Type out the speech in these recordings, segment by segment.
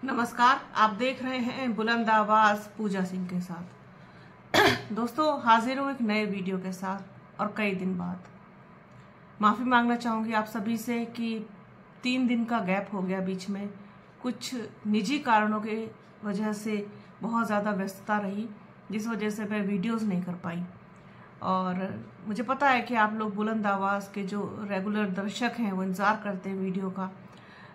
नमस्कार, आप देख रहे हैं बुलंद आवाज पूजा सिंह के साथ। दोस्तों, हाजिर हूँ एक नए वीडियो के साथ और कई दिन बाद। माफ़ी मांगना चाहूँगी आप सभी से कि 3 दिन का गैप हो गया बीच में। कुछ निजी कारणों के वजह से बहुत ज़्यादा व्यस्तता रही, जिस वजह से मैं वीडियोस नहीं कर पाई। और मुझे पता है कि आप लोग बुलंद आवाज़ के जो रेगुलर दर्शक हैं वो इंतज़ार करते हैं वीडियो का,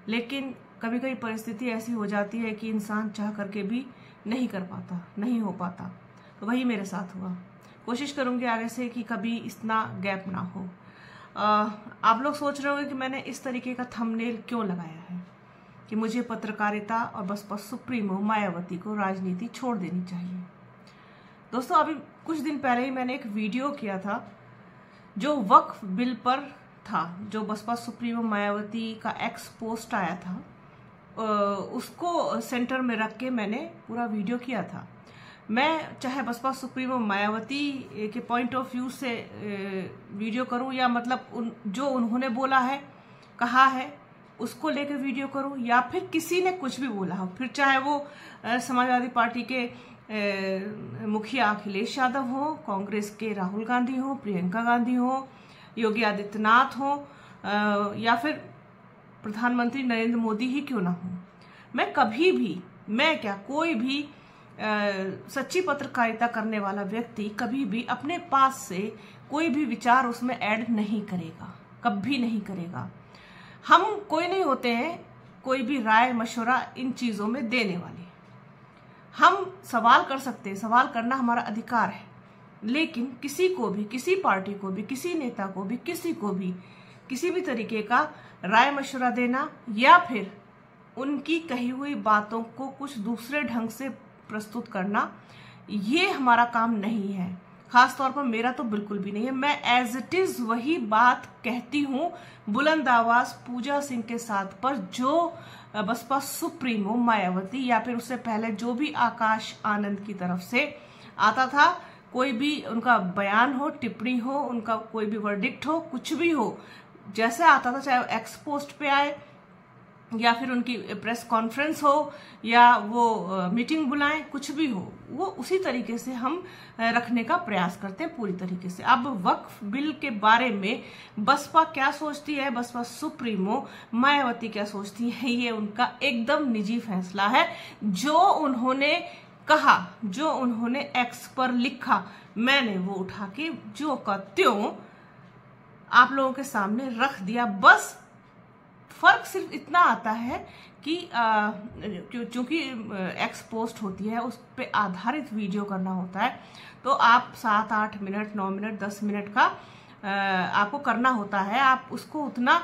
लेकिन कभी कभी परिस्थिति ऐसी हो जाती है कि इंसान चाह करके भी नहीं कर पाता, नहीं हो पाता। तो वही मेरे साथ हुआ। कोशिश करूंगी आगे से कि कभी इतना गैप ना हो। आप लोग सोच रहे होंगे कि मैंने इस तरीके का थंबनेल क्यों लगाया है कि मुझे पत्रकारिता और बसपा सुप्रीमो मायावती को राजनीति छोड़ देनी चाहिए। दोस्तों, अभी कुछ दिन पहले ही मैंने एक वीडियो किया था जो वक्फ बिल पर था, जो बसपा सुप्रीमो मायावती का एक्स पोस्ट आया था, उसको सेंटर में रख के मैंने पूरा वीडियो किया था। मैं चाहे बसपा सुप्रीमो मायावती के पॉइंट ऑफ व्यू से वीडियो करूं, या मतलब जो उन्होंने बोला है, कहा है, उसको लेकर वीडियो करूं, या फिर किसी ने कुछ भी बोला हो, फिर चाहे वो समाजवादी पार्टी के मुखिया अखिलेश यादव हो, कांग्रेस के राहुल गांधी हो, प्रियंका गांधी हो, योगी आदित्यनाथ हो, या फिर प्रधानमंत्री नरेंद्र मोदी ही क्यों ना हो। मैं कभी भी, मैं क्या, कोई भी सच्ची पत्रकारिता करने वाला व्यक्ति कभी भी अपने पास से कोई भी विचार उसमें ऐड नहीं करेगा, कभी नहीं करेगा। हम कोई नहीं होते हैं कोई भी राय मशवरा इन चीजों में देने वाले। हम सवाल कर सकते हैं, सवाल करना हमारा अधिकार है, लेकिन किसी को भी, किसी पार्टी को भी, किसी नेता को भी, किसी को भी किसी भी तरीके का राय मशवरा देना या फिर उनकी कही हुई बातों को कुछ दूसरे ढंग से प्रस्तुत करना, ये हमारा काम नहीं है। खास तौर पर मेरा तो बिल्कुल भी नहीं है। मैं एज इट इज वही बात कहती हूँ बुलंद आवाज पूजा सिंह के साथ पर, जो बसपा सुप्रीमो मायावती या फिर उससे पहले जो भी आकाश आनंद की तरफ से आता था, कोई भी उनका बयान हो, टिप्पणी हो, उनका कोई भी वर्डिक्ट हो, कुछ भी हो, जैसे आता था, चाहे एक्स पोस्ट पे आए या फिर उनकी प्रेस कॉन्फ्रेंस हो या वो मीटिंग बुलाएं, कुछ भी हो, वो उसी तरीके से हम रखने का प्रयास करते हैं पूरी तरीके से। अब वक्फ बिल के बारे में बसपा क्या सोचती है, बसपा सुप्रीमो मायावती क्या सोचती है, ये उनका एकदम निजी फैसला है। जो उन्होंने कहा, जो उन्होंने एक्स पर लिखा, मैंने वो उठा के जो का त्यों आप लोगों के सामने रख दिया। बस फर्क सिर्फ इतना आता है कि चूंकि एक्स पोस्ट होती है, उस पे आधारित वीडियो करना होता है, तो आप 7, 8 मिनट, 9 मिनट, 10 मिनट का आपको करना होता है। आप उसको उतना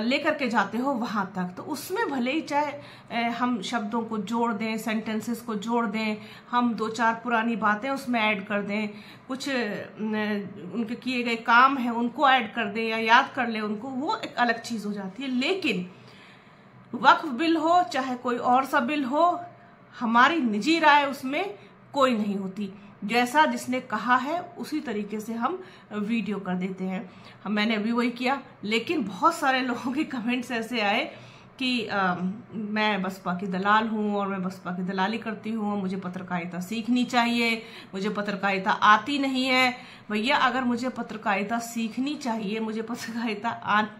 लेकर के जाते हो वहां तक, तो उसमें भले ही चाहे हम शब्दों को जोड़ दें, सेंटेंसेस को जोड़ दें, हम 2-4 पुरानी बातें उसमें ऐड कर दें, कुछ उनके किए गए काम हैं उनको ऐड कर दें या याद कर ले उनको, वो एक अलग चीज हो जाती है। लेकिन वक्फ बिल हो चाहे कोई और सा बिल हो, हमारी निजी राय उसमें कोई नहीं होती। जैसा जिसने कहा है उसी तरीके से हम वीडियो कर देते हैं। मैंने अभी वही किया, लेकिन बहुत सारे लोगों के कमेंट्स ऐसे आए कि मैं बसपा की दलाल हूं और मैं बसपा की दलाली करती हूं, मुझे पत्रकारिता सीखनी चाहिए, मुझे पत्रकारिता आती नहीं है। भैया, अगर मुझे पत्रकारिता सीखनी चाहिए, मुझे पत्रकारिता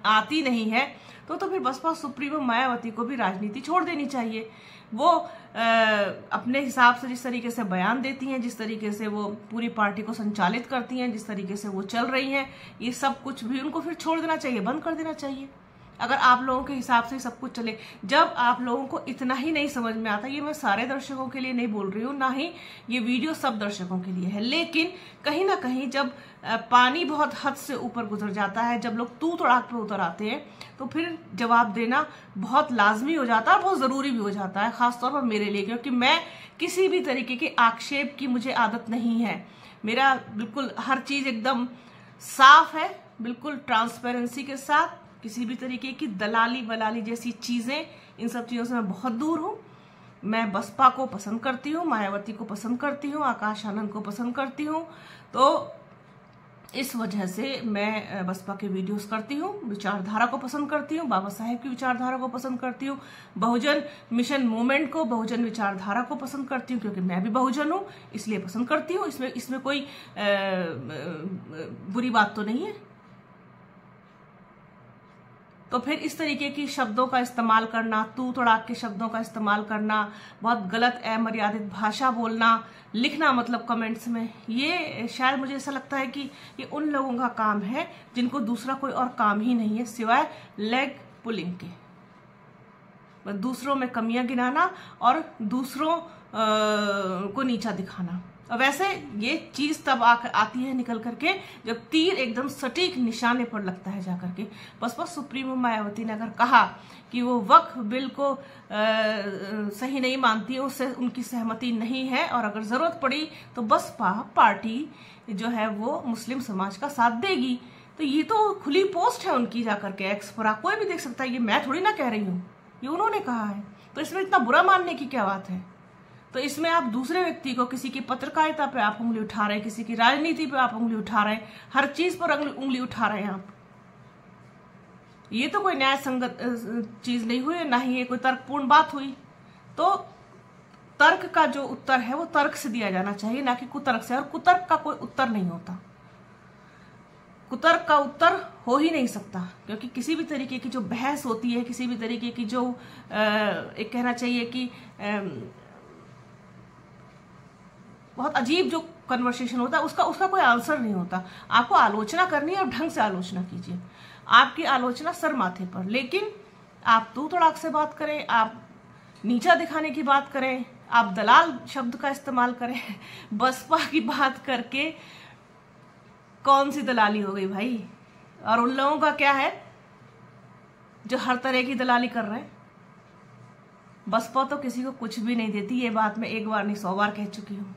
आती नहीं है, तो फिर बसपा सुप्रीमो मायावती को भी राजनीति छोड़ देनी चाहिए। वो अपने हिसाब से जिस तरीके से बयान देती हैं, जिस तरीके से वो पूरी पार्टी को संचालित करती हैं, जिस तरीके से वो चल रही हैं, ये सब कुछ भी उनको फिर छोड़ देना चाहिए, बंद कर देना चाहिए। अगर आप लोगों के हिसाब से सब कुछ चले, जब आप लोगों को इतना ही नहीं समझ में आता, ये मैं सारे दर्शकों के लिए नहीं बोल रही हूँ, ना ही ये वीडियो सब दर्शकों के लिए है, लेकिन कहीं ना कहीं जब पानी बहुत हद से ऊपर गुजर जाता है, जब लोग तू तड़ाक पे उतर आते हैं, तो फिर जवाब देना बहुत लाजमी हो जाता है, बहुत जरूरी भी हो जाता है, खासतौर पर मेरे लिए, क्योंकि मैं किसी भी तरीके के आक्षेप की मुझे आदत नहीं है। मेरा बिल्कुल हर चीज एकदम साफ है, बिल्कुल ट्रांसपेरेंसी के साथ। किसी भी तरीके की दलाली वलाली जैसी चीजें, इन सब चीजों से मैं बहुत दूर हूं। मैं बसपा को पसंद करती हूँ, मायावती को पसंद करती हूँ, आकाश आनंद को पसंद करती हूँ। तो इस वजह से मैं बसपा के वीडियोस करती हूँ, विचारधारा को पसंद करती हूँ, बाबा साहेब की विचारधारा को पसंद करती हूँ, बहुजन मिशन मूवमेंट को, बहुजन विचारधारा को पसंद करती हूँ, क्योंकि मैं भी बहुजन हूँ इसलिए पसंद करती हूँ। इसमें कोई बुरी बात तो नहीं है। तो फिर इस तरीके की शब्दों का इस्तेमाल करना, तू तड़ाक के शब्दों का इस्तेमाल करना, बहुत गलत अमर्यादित भाषा बोलना, लिखना मतलब कमेंट्स में, ये शायद मुझे ऐसा लगता है कि ये उन लोगों का काम है जिनको दूसरा कोई और काम ही नहीं है सिवाय लेग पुलिंग के, बस दूसरों में कमियां गिनाना और दूसरों को नीचा दिखाना। और वैसे ये चीज तब आती है निकल करके जब तीर एकदम सटीक निशाने पर लगता है जाकर के। बसपा सुप्रीमो मायावती ने अगर कहा कि वो वक्फ बिल को सही नहीं मानती है, उससे उनकी सहमति नहीं है, और अगर जरूरत पड़ी तो बसपा पार्टी जो है वो मुस्लिम समाज का साथ देगी, तो ये तो खुली पोस्ट है उनकी जाकर के एक्स पर, कोई भी देख सकता है। ये मैं थोड़ी ना कह रही हूँ, ये उन्होंने कहा है, तो इसमें इतना बुरा मानने की क्या बात है। तो इसमें आप दूसरे व्यक्ति को, किसी की पत्रकारिता पे आप उंगली उठा रहे हैं, किसी की राजनीति पे आप उंगली उठा रहे हैं, हर चीज पर उंगली उठा रहे हैं आप। ये तो कोई न्याय संगत चीज नहीं हुई, ना ही ये कोई तर्कपूर्ण बात हुई। तो तर्क का जो उत्तर है वो तर्क से दिया जाना चाहिए, ना कि कुतर्क से। और कुतर्क का कोई उत्तर नहीं होता, कुतर्क का उत्तर हो ही नहीं सकता, क्योंकि किसी भी तरीके की जो बहस होती है, किसी भी तरीके की जो एक कहना चाहिए कि बहुत अजीब जो कन्वर्सेशन होता है, उसका कोई आंसर नहीं होता। आपको आलोचना करनी है और ढंग से आलोचना कीजिए, आपकी आलोचना सर माथे पर, लेकिन आप तू तड़ाक से बात करें, आप नीचा दिखाने की बात करें, आप दलाल शब्द का इस्तेमाल करें बसपा की बात करके, कौन सी दलाली हो गई भाई। और उन लोगों का क्या है जो हर तरह की दलाली कर रहे हैं। बसपा तो किसी को कुछ भी नहीं देती, ये बात मैं एक बार नहीं 100 बार कह चुकी हूँ।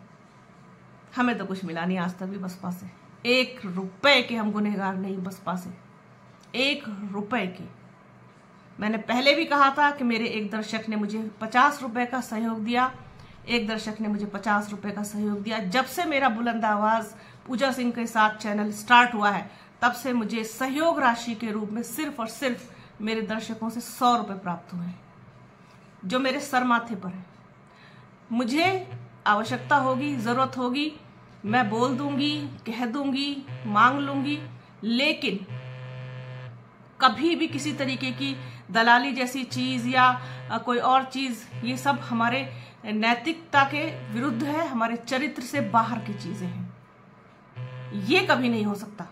हमें तो कुछ मिला नहीं आज तक भी बसपा से, 1 रुपए के हम गुनहगार नहीं बसपा से, 1 रुपए के। मैंने पहले भी कहा था कि मेरे एक दर्शक ने मुझे 50 रुपए का सहयोग दिया, एक दर्शक ने मुझे 50 रुपए का सहयोग दिया। जब से मेरा बुलंद आवाज पूजा सिंह के साथ चैनल स्टार्ट हुआ है, तब से मुझे सहयोग राशि के रूप में सिर्फ और सिर्फ मेरे दर्शकों से 100 रुपए प्राप्त हुए हैं, जो मेरे सर माथे पर है। मुझे आवश्यकता होगी, जरूरत होगी, मैं बोल दूंगी, कह दूंगी, मांग लूंगी, लेकिन कभी भी किसी तरीके की दलाली जैसी चीज या कोई और चीज, ये सब हमारे नैतिकता के विरुद्ध है, हमारे चरित्र से बाहर की चीजें हैं, ये कभी नहीं हो सकता।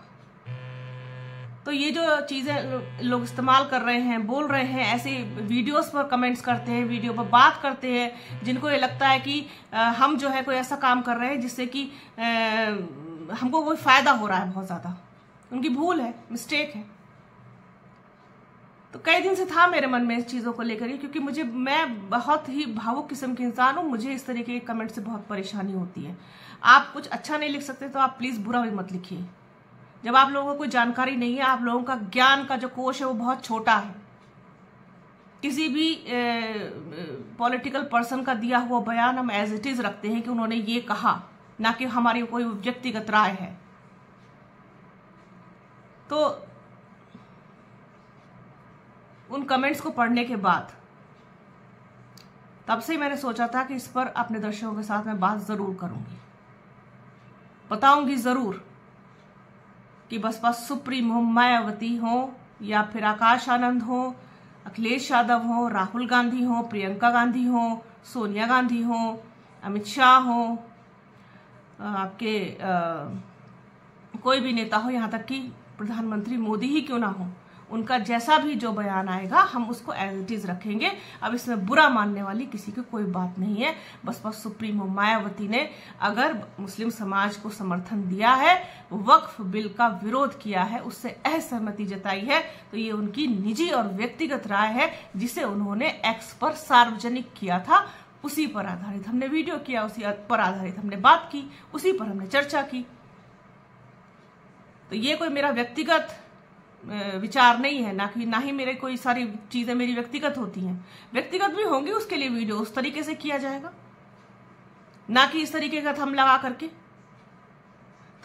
तो ये जो चीजें लोग इस्तेमाल कर रहे हैं, बोल रहे हैं, ऐसे वीडियोस पर कमेंट्स करते हैं, वीडियो पर बात करते हैं, जिनको ये लगता है कि हम जो है कोई ऐसा काम कर रहे हैं जिससे कि हमको कोई फायदा हो रहा है बहुत ज्यादा, उनकी भूल है, मिस्टेक है। तो कई दिन से था मेरे मन में इस चीजों को लेकर ही, क्योंकि मैं बहुत ही भावुक किस्म के इंसान हूं, मुझे इस तरीके के कमेंट से बहुत परेशानी होती है। आप कुछ अच्छा नहीं लिख सकते तो आप प्लीज बुरा भी मत लिखिए। जब आप लोगों को कोई जानकारी नहीं है, आप लोगों का ज्ञान का जो कोश है वो बहुत छोटा है। किसी भी पॉलिटिकल पर्सन का दिया हुआ बयान हम एज इट इज रखते हैं कि उन्होंने ये कहा, ना कि हमारी कोई व्यक्तिगत राय है। तो उन कमेंट्स को पढ़ने के बाद तब से मैंने सोचा था कि इस पर अपने दर्शकों के साथ मैं बात जरूर करूंगी, बताऊंगी जरूर कि बसपा सुप्रीमो मायावती हो या फिर आकाश आनंद हो, अखिलेश यादव हो, राहुल गांधी हो, प्रियंका गांधी हो, सोनिया गांधी हो, अमित शाह हो, आपके कोई भी नेता हो, यहाँ तक कि प्रधानमंत्री मोदी ही क्यों ना हो, उनका जैसा भी जो बयान आएगा हम उसको एज इट इज रखेंगे। अब इसमें बुरा मानने वाली किसी की कोई बात नहीं है। बसपा सुप्रीमो मायावती ने अगर मुस्लिम समाज को समर्थन दिया है, वक्फ बिल का विरोध किया है, उससे असहमति जताई है, तो ये उनकी निजी और व्यक्तिगत राय है, जिसे उन्होंने एक्स पर सार्वजनिक किया था। उसी पर आधारित हमने वीडियो किया, उसी पर आधारित हमने बात की, उसी पर हमने चर्चा की। तो ये कोई मेरा व्यक्तिगत विचार नहीं है, ना ही मेरे कोई सारी चीजें मेरी व्यक्तिगत होती हैं। व्यक्तिगत भी होंगी, उसके लिए वीडियो उस तरीके से किया जाएगा, ना कि इस तरीके का थंब लगा करके।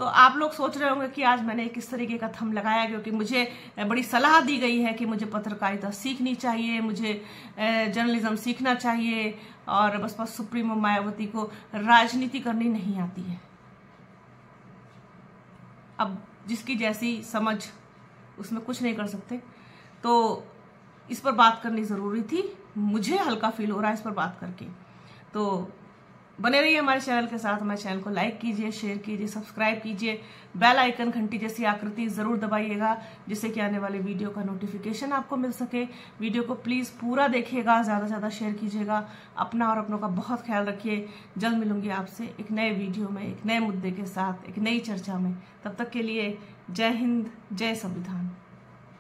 तो आप लोग सोच रहे होंगे कि आज मैंने किस तरीके का थंब लगाया, क्योंकि मुझे बड़ी सलाह दी गई है कि मुझे पत्रकारिता सीखनी चाहिए, मुझे जर्नलिज्म सीखना चाहिए, और बस सुप्रीमो मायावती को राजनीति करनी नहीं आती है। अब जिसकी जैसी समझ, उसमें कुछ नहीं कर सकते। तो इस पर बात करनी जरूरी थी, मुझे हल्का फील हो रहा है इस पर बात करके। तो बने रहिए हमारे चैनल के साथ। हमारे चैनल को लाइक कीजिए, शेयर कीजिए, सब्सक्राइब कीजिए, बेल आइकन घंटी जैसी आकृति जरूर दबाइएगा, जिससे कि आने वाले वीडियो का नोटिफिकेशन आपको मिल सके। वीडियो को प्लीज पूरा देखिएगा, ज्यादा से ज्यादा शेयर कीजिएगा। अपना और अपनों का बहुत ख्याल रखिए। जल्द मिलूंगी आपसे एक नए वीडियो में, एक नए मुद्दे के साथ, एक नई चर्चा में। तब तक के लिए जय हिंद, जय संविधान।